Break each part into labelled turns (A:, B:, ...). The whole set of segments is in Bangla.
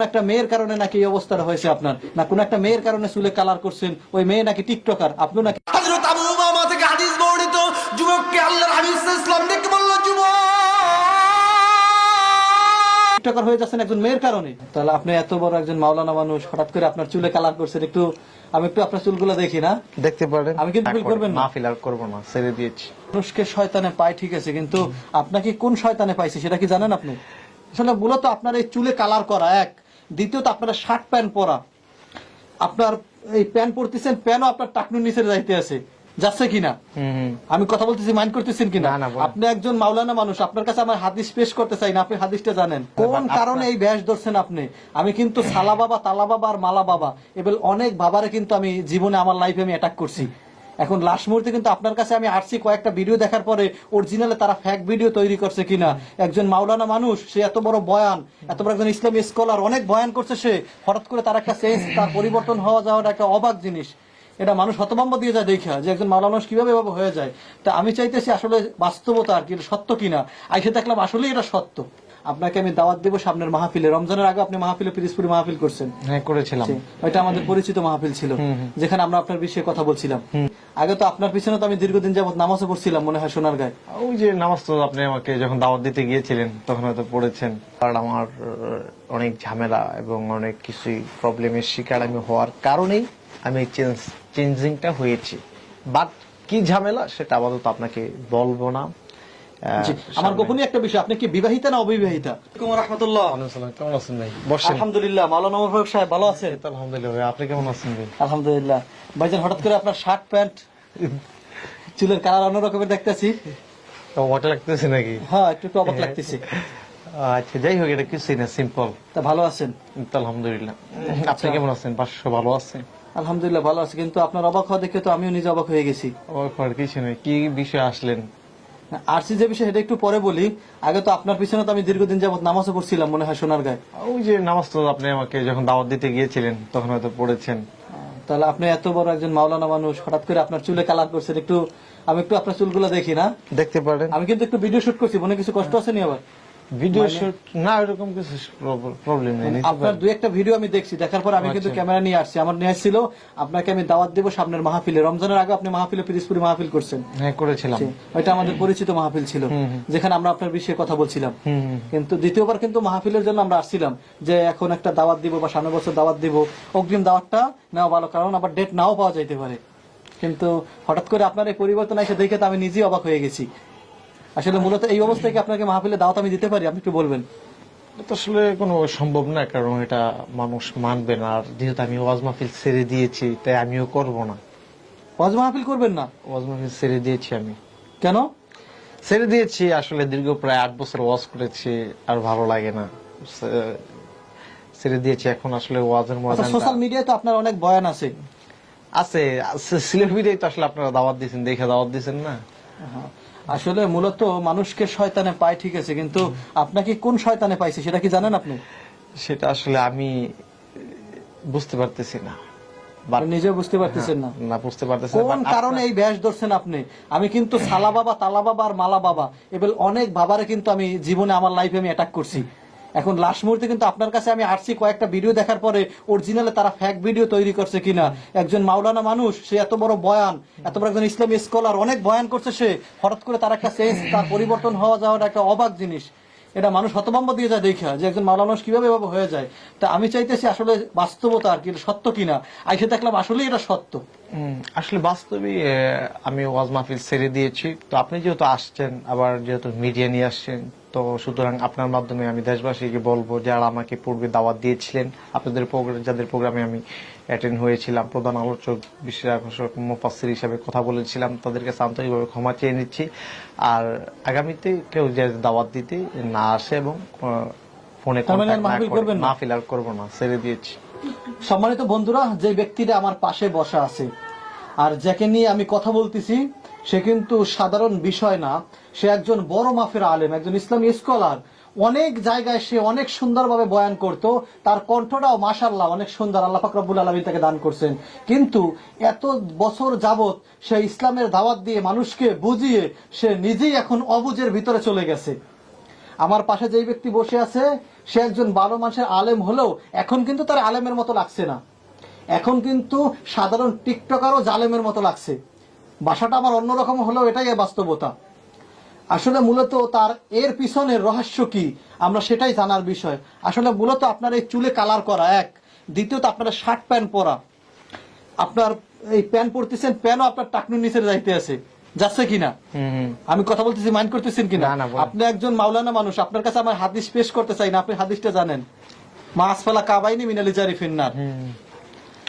A: একটা মেয়ের কারণে নাকি এই অবস্থাটা হয়েছে আপনার, না কোন একটা মেয়ের কারণে চুলে কালার করছেন, ওই মেয়ে নাকি টিকটকার, আপনি নাকি
B: হযরত আবু উমামা থেকে হাদিস বর্ণিত, যুবককে আল্লাহর হাবিব সাল্লাল্লাহু আলাইহি ওয়াসাল্লাম ডেকে বলল, যুবক
A: টিকটকার হয়ে যাচ্ছেন একজন মেয়ের কারণে। তাহলে আপনি এত বড় একজন মাওলানা মানুষ, হঠাৎ করে আপনার চুলে কালার করছেন, আমি একটু আপনার চুলগুলো দেখি না?
C: দেখতে পারেন।
A: আমি কিন্তু ভুল করবেন না,
C: মাহফিল আর করব না, ছেড়ে দিয়েছি।
A: মানুষকে শয়তানে পায় ঠিক আছে, কিন্তু আপনাকে কোন শয়তানে পাইছে সেটা কি জানেন আপনি? আসলে মূলত আপনার এই চুলে কালার করা এক, দ্বিতীয়ত আপনার শার্ট প্যান্ট পরা, আপনার এই প্যান্ট পরতেছেন, প্যান্টও আপনার টাকনুর নিচে যাইতে আছে, যাচ্ছে কিনা? আমি কথা বলতেছি, মাইন্ড করতেছেন কিনা? আপনি একজন মাওলানা মানুষ, আপনার কাছে আমার হাদিস পেশ করতে চাই না, আপনি হাদিসটা জানেন কোন কারণে এই ব্যাস ধরছেন আপনি? আমি কিন্তু সালা বাবা, তালা বাবা আর মালা বাবা এবার অনেক বাবারে কিন্তু আমি জীবনে আমার লাইফে আমি অ্যাটাক করছি। এখন লাস্ট মুহূর্তে কিন্তু আপনার কাছে আমি আসছি কয়েকটা ভিডিও দেখার পরে অরিজিনালে তারা ফেক ভিডিও তৈরি করছে কিনা। একজন মাওলানা মানুষ, সে এত বড় বয়ান, এত বড় একজন ইসলামী স্কলার, অনেক বয়ান করছে, সে হঠাৎ করে তার একটা চেঞ্জ, তার পরিবর্তন হওয়া যাওয়ার একটা অবাক জিনিস। এটা মানুষ হতভম্ব দিয়ে যায় দেখা যে একজন মাওলানা মানুষ কিভাবে এভাবে হয়ে যায়। তা আমি চাইতেছি আসলে বাস্তবতা আর কি, সত্য কিনা। আইসে দেখলাম আসলে এটা সত্য। আপনাকে আমি দাওয়াত দেবো সামনের মাহফিলে। রমজানের আগে আপনি মাহফিলে পিরিজপুরে মাহফিল করছেন?
C: হ্যাঁ, করেছিলাম।
A: ওইটা আমাদের পরিচিত মাহফিল ছিল, যেখানে আমরা আপনার বিষয়ে কথা বলছিলাম। আগে তো আপনার পিছনে তো আমি দীর্ঘদিন যাবত নামাজও পড়ছিলাম, মনে হয় সোনারগাঁয়।
C: ওই যে নামাজ তো আপনি আমাকে যখন দাওয়াত দিতে গিয়েছিলেন তখন হয়তো পড়েছেন। আর আমার অনেক ঝামেলা এবং অনেক কিছুই প্রবলেমের শিকার আমি হওয়ার কারণেই আমি চেঞ্জিংটা হয়েছি। বাট কি ঝামেলা সেটা আপাতত আপনাকে বলবো না।
A: আমার গোপনীয় একটা বিষয়, আপনি কি বিবাহিতা না অবিবাহিতা? রাহমাতুল্লাহ।
C: কেমন আছেন ভাই? বসেন।
A: আলহামদুলিল্লাহ, মাওলানা ওমর ফারুক সাহেব ভালো আছেন?
C: আলহামদুলিল্লাহ ভাই, আপনি কেমন আছেন ভাই?
A: আলহামদুলিল্লাহ। ভাইজান, হঠাৎ করে আপনার শার্ট প্যান্ট, চুলের কালার অন্য রকমের দেখতেছি।
C: অবাক লাগতেছে নাকি?
A: হ্যাঁ, একটু অবাক লাগতেছে।
C: আচ্ছা, যাই হোক, এটা কিছুই না, সিম্পল।
A: তা ভালো আছেন?
C: আলহামদুলিল্লাহ। আপনি কেমন আছেন? বাসা ভালো আছে?
A: আলহামদুলিল্লাহ ভালো আছে, কিন্তু আপনার অবাক হওয়া দেখে তো আমিও নিজে অবাক হয়ে গেছি।
C: অবাক হওয়ার কিছু নেই। কি বিষয়ে আসলেন?
A: আরসি যে বিষয় সেটা একটু পরে বলি। আগে তো আপনার পিছনে তো আমি দীর্ঘদিন যাবত নামাজও পড়ছিলাম, মনে হয় সোনারগাঁয়।
C: ওই যে নামাজ তো আপনি আমাকে যখন দাওয়াত দিতে গিয়েছিলেন তখন হয়তো পড়েছেন।
A: তাহলে আপনি এত বড় একজন মাওলানা মানুষ, হঠাৎ করে আপনার চুলে কালার করছেন, আমি একটু আপনার চুলগুলো দেখি না?
C: দেখতে পারেন।
A: আমি কিন্তু একটু ভিডিও শুট করছি, মনে কিছু কষ্ট আছে নি আবার?
C: ভিডিও শুট না, এরকম কিছু প্রবলেম নেই।
A: আপনার দুই একটা ভিডিও আমি দেখছি, দেখার পর আমি কিন্তু ক্যামেরা নিয়ে আসছি। আমার নিয়ে আসছিল আপনাকে আমি দাওয়াত দেবো সামনের মাহফিলে। রমজানের আগে আপনি মাহফিলে পিরিজপুরে মাহফিল করছেন?
C: হ্যাঁ, করেছিলাম।
A: ওইটা আমাদের পরিচিত মাহফিল ছিল, যেখানে আমরা আপনার বিষয়ে কথা বলছিলাম। কিন্তু দ্বিতীয়বার কিন্তু মাহফিলের জন্য আমরা আসছিলাম যে এখন একটা দাওয়াত দিব বা সামনের বছর দাওয়াত দিব, অগ্রিম দাওয়াতটা নেওয়া ভালো, কারণ আবার ডেট নাও পাওয়া যাইতে পারে। কিন্তু হঠাৎ করে আপনার এই পরিবর্তন এসে দেখে তো আমি নিজেই অবাক হয়ে গেছি। আসলে মূলত এই অবস্থায় কি আপনাকে মাহফিলে দাওয়াত আমি দিতে পারি? আপনি একটু বলবেন।
C: এটা আসলে কোনো সম্ভব না, কারণ এটা মানুষ মানবে না। আর যেহেতু আমি ওয়াজ মাহফিল ছেড়ে দিয়েছি, তাই আমিও করব না।
A: ওয়াজ মাহফিল করবেন না?
C: ওয়াজ মাহফিল ছেড়ে দিয়েছি আমি।
A: কেন
C: ছেড়ে দিয়েছি? আসলে দীর্ঘ প্রায় 8 বছর ওয়াজ করেছি, আর ভালো লাগে না, ছেড়ে দিয়েছি। এখন আসলে ওয়াজের ময়দানটা
A: সোশ্যাল মিডিয়ায় তো আপনার অনেক বয়ান আছে।
C: আছে, সিলেট মিডিয়ায় তো আসলে আপনারা দাওয়াত দিয়েছেন, দেখে দাওয়াত দিয়েছেন না?
A: আসলে মূলত মানুষকে শয়তানে পায় ঠিক আছে, কিন্তু আপনাকে কোন শয়তানে পাইছে সেটা কি জানেন আপনি?
C: সেটা আসলে আমি বুঝতে পারতেছি না,
A: নিজেও বুঝতে পারতেছেন না?
C: না, বুঝতে পারতেছি না।
A: কোন কারণে এই ব্যাস ধরছেন আপনি? আমি কিন্তু সালা বাবা, তালা বাবা আর মালা বাবা এবার অনেক বাবারে কিন্তু আমি জীবনে আমার লাইফে আমি অ্যাটাক করছি। এখন লাস্ট মুহূর্তে কিন্তু আপনার কাছে আমি আসছি কয়েকটা ভিডিও দেখার পরে অরিজিনালে তারা ফেক ভিডিও তৈরি করছে কিনা। একজন মাওলানা মানুষ, সে এত বড় বয়ান, এত বড় একজন ইসলামী স্কলার, অনেক বয়ান করছে, সে হঠাৎ করে তার একটা চেঞ্জ, তার পরিবর্তন হওয়া যাওয়ার একটা অবাক জিনিস। এটা মানুষ হতভম্ব দিয়ে যায় দেখা যে একজন মাওলানা মানুষ কিভাবে এভাবে হয়ে যায়। তা আমি চাইতেছি আসলে বাস্তবতা আর কি, সত্য কিনা। আইসে দেখলাম আসলে এটা সত্য।
C: আসলে বাস্তবে আমি ওয়াজ মাহফিল ছেড়ে দিয়েছি। তো আপনি যেহেতু আসছেন, আবার যেহেতু মিডিয়া নিয়ে আসছেন, তো সুতরাং আপনার মাধ্যমে আমি দেশবাসীকে বলবো, যারা আমাকে পূর্বে দাওয়াত দিয়েছিলেন, আপনাদের যাদের প্রোগ্রামে আমি অ্যাটেন্ড হয়েছিলাম, প্রধান আলোচক, বিশেষ আকর্ষক, মুফাসসির হিসাবে কথা বলেছিলাম, তাদের কাছে আন্তরিকভাবে ক্ষমা চেয়ে নিচ্ছি। আর আগামীতে কেউ যে দাওয়াত দিতে না আসে এবং ফোনে মাহফিল আর করবো না, ছেড়ে দিয়েছি।
A: সম্মানিত বন্ধুরা, যে ব্যক্তিরা আমার পাশে বসা আছে আর যাকে নিয়ে আমি কথা বলতেছি, সে কিন্তু সাধারণ বিষয় না। সে একজন বড় মাফের আলেম, একজন ইসলামী স্কলার। অনেক জায়গায় সে অনেক সুন্দরভাবে বয়ান করত, তার কণ্ঠটাও মাশাআল্লাহ অনেক সুন্দর, আল্লাহ পাক রব্বুল আলামিন তাকে দান করছেন। কিন্তু এত বছর যাবত সে ইসলামের দাওয়াত দিয়ে মানুষকে বুঝিয়ে সে নিজেই এখন অবুঝের ভিতরে চলে গেছে। আমার পাশে যেই ব্যক্তি বসে আছে সে একজন ভালো মানুষের আলেম হলেও এখন কিন্তু তার আলেমের মতো লাগছে না, এখন কিন্তু সাধারণ টিকটকারও জালেমের মতো লাগছে। বাসাটা আমার অন্যরকম হলেও এটাই বাস্তবতা। আসলে মূলত তার এর পিছনের রহস্য কি আমরা সেটাই জানার বিষয়। আসলে মূলত আপনার এই চুলে কালার করা এক, দ্বিতীয়ত আপনার শার্ট প্যান্ট পরা, আপনার এই প্যান্ট পরতেছেন, প্যান্টও আপনার টাকনুর নিচে যাইতে আছে, যাচ্ছে কিনা আমি কথা বলতেছি, মাইন্ড করতেছেন কিনা?
C: না, না, বলেন।
A: আপনি একজন মাওলানা মানুষ, আপনার কাছে আমার হাদিস পেশ করতে চাই না, আপনি হাদিসটা জানেন, মা আসফালা কাবাইনি মিনালি জারি ফিন্নার।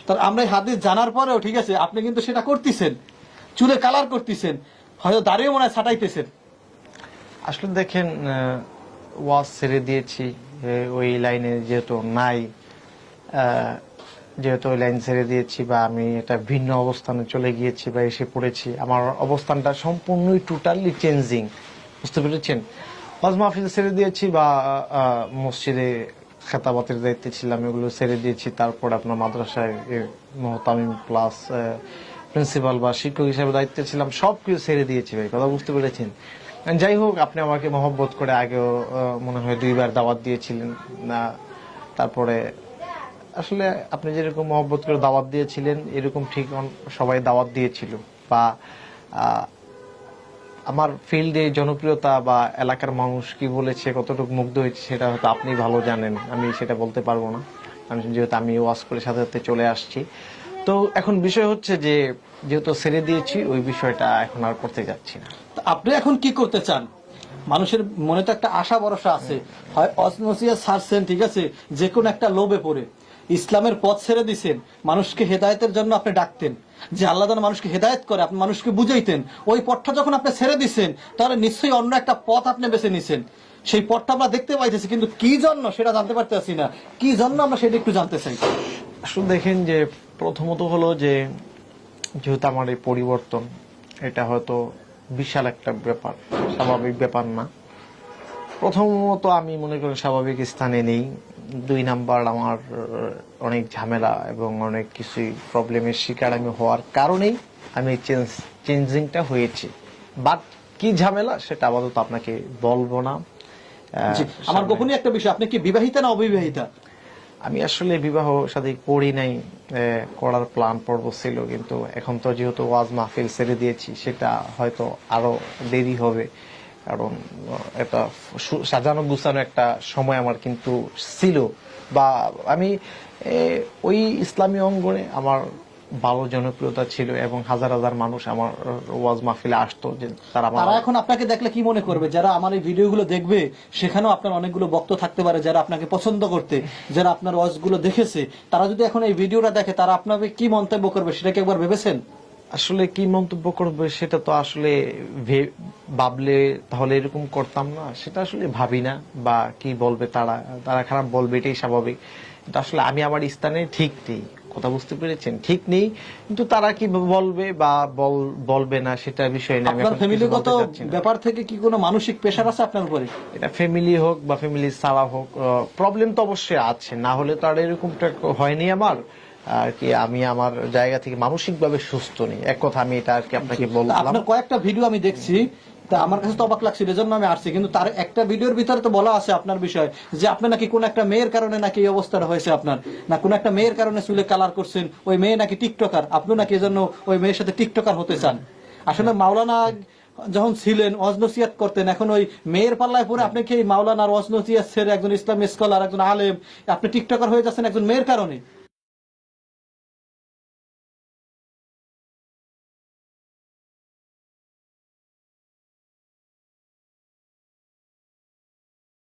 A: তার আমরা এই হাদিস জানার পরেও ঠিক আছে আপনি কিন্তু সেটা করতেছেন, চুলে কালার করতেছেন, হয়তো দাঁড়িয়ে মনে হয় ছাটাইতেছেন।
C: আসলে দেখেন, ওয়াজ ছেড়ে দিয়েছি, ওই লাইনে যেহেতু নাই, যেহেতু ওই লাইন ছেড়ে দিয়েছি বা আমি একটা ভিন্ন অবস্থানে চলে গিয়েছি বা এসে পড়েছি, আমার অবস্থানটা সম্পূর্ণই টোটালি চেঞ্জিং, বুঝতে পেরেছেন? ওয়াজ মাহফিল ছেড়ে দিয়েছি বা মসজিদে খেতাবাতের দায়িত্বে ছিলাম, এগুলো ছেড়ে দিয়েছি। তারপর আপনার মাদ্রাসায় মহতামিম প্লাস প্রিন্সিপাল বা শিক্ষক হিসেবে দায়িত্বে ছিলাম, সবকিছু ছেড়ে দিয়েছি ভাই, কথা বুঝতে পেরেছেন? যাই হোক, আপনি আমাকে মহব্বত করে আগেও মনে হয় 2 বার দাওয়াত দিয়েছিলেন না, তারপরে আসলে আপনি যেরকম মহব্বত করে দাওয়াত দিয়েছিলেন এরকম ঠিক সবাই দাওয়াত দিয়েছিল, বা আমার ফিল্ডে জনপ্রিয়তা বা এলাকার মানুষ কি বলেছে, কতটুকু মুগ্ধ হয়েছে সেটা হয়তো আপনি ভালো জানেন, আমি সেটা বলতে পারবো না, যেহেতু আমি ওয়াজ করে সাথে সাথে চলে আসছি। তো এখন বিষয় হচ্ছে যে যেহেতু ছেড়ে দিয়েছি, ওই বিষয়টা এখন আর করতে যাচ্ছি না।
A: তা আপনি এখন কি করতে চান? মানুষের মনে তো একটা আশা ভরসা আছে, হয় অসনসিয়া ছাড়ছেন, ঠিক আছে, যে কোনো একটা লোভে পড়ে ইসলামের পথ ছেড়ে দিছেন, মানুষকে হেদায়েতের জন্য আপনি ডাকতেন যে আল্লাহ যেন মানুষকে হেদায়েত করে, আপনি মানুষকে বুঝাইতেন। ওই পথটা যখন আপনি ছেড়ে দিছেন তাহলে নিশ্চয়ই অন্য একটা পথ আপনি বেছে নিছেন। সেই পথটা আমরা দেখতে পাইতেছি, কিন্তু কি জন্য সেটা জানতে পারতেছি না, কি জন্য আমরা সেটা একটু জানতে চাই।
C: আসলে দেখেন যে প্রথমত হলো যে যেহেতু আমার এই পরিবর্তন, এটা হয়তো বিশাল একটা ব্যাপার, স্বাভাবিক ব্যাপার না। প্রথমত আমি মনে করি স্বাভাবিক স্থানে নেই। 2 নাম্বার, আমার অনেক ঝামেলা এবং অনেক কিছুই প্রবলেমের শিকার আমি হওয়ার কারণেই আমি চেঞ্জিংটা হয়েছি। বাট কি ঝামেলা সেটা আপাতত আপনাকে বলবো না।
A: জি, আমার গোপনীয় একটা বিষয়, আপনি কি বিবাহিতা না অবিবাহিতা?
C: আমি আসলে বিবাহ শাদী করি নাই, করার প্ল্যান পর্ব ছিল, কিন্তু এখন তো যেহেতু ওয়াজ মাহফিল ছেড়ে দিয়েছি, সেটা হয়তো আরো দেরি হবে, কারণ এটা সাজানো গুছানো একটা সময় আমার কিন্তু ছিল, বা আমি ওই ইসলামী অঙ্গনে আমার ভালো জনপ্রিয়তা ছিল এবং হাজার হাজার মানুষ আমার ওয়াজ মাহফিলে আসতো, যে তারা
A: এখন আপনাকে দেখলে কি মনে করবে? যারা আমার এই ভিডিওগুলো দেখবে সেখানেও আপনার অনেকগুলো বক্ত থাকতে পারে যারা আপনাকে পছন্দ করতে, যারা আপনার ওয়াজগুলো দেখেছে, তারা যদি এখন এই ভিডিওটা দেখে তারা আপনাকে কি মন্তব্য করবে সেটা কি একবার ভেবেছেন?
C: আসলে কি মন্তব্য করবে সেটা তো আসলে ভাবলে তাহলে এরকম করতাম না, সেটা আসলে ভাবি না। বা কি বলবে তারা, তারা খারাপ বলবে, এটাই স্বাভাবিক। কিন্তু আসলে আমি আমার স্থানে ঠিক নেই, কথা বুঝতে পেরেছেন? ঠিক নেই, কিন্তু তারা কি বলবে বা বলবে না সেটা বিষয় না।
A: আপনার ফ্যামিলিগত ব্যাপার থেকে কি কোনো মানসিক প্রেশার আছে আপনার উপরে?
C: এটা ফ্যামিলি হোক বা ফ্যামিলি ছাড়া হোক, প্রবলেম তো অবশ্যই আছে, না হলে তো আর এরকমটা হয়নি আমার। আর কি আমি আমার জায়গা থেকে মানসিক ভাবে সুস্থ নেই, এক কথা আমি এটা আর কি আপনাকে বললাম।
A: আপনার কয়েকটা ভিডিও আমি দেখছি, তা আমার কাছে তো অবাক লাগছিল, এজন্য আমি আসছি। কিন্তু তার একটা ভিডিওর ভিতরে তো বলা আছে আপনার বিষয় যে আপনি নাকি কোন একটা মেয়ের কারণে নাকি এই অবস্থাটা হয়েছে আপনার, না কোন একটা মেয়ের কারণে চুলে কালার করছেন, ওই মেয়ে নাকি টিকটকার, আপনি নাকি এজন্য ওই মেয়ের সাথে টিকটকার হতে চান। আসলে মাওলানা যখন ছিলেন ওয়াজ নসিহত করতেন, এখন ওই মেয়ের পাল্লায় পরে আপনি কি মাওলানার ওয়াজ নসিহত ছেড়ে একজন ইসলামী স্কলার, একজন আলেম, আপনি টিকটকার হয়ে যাচ্ছেন একজন মেয়ের কারণে?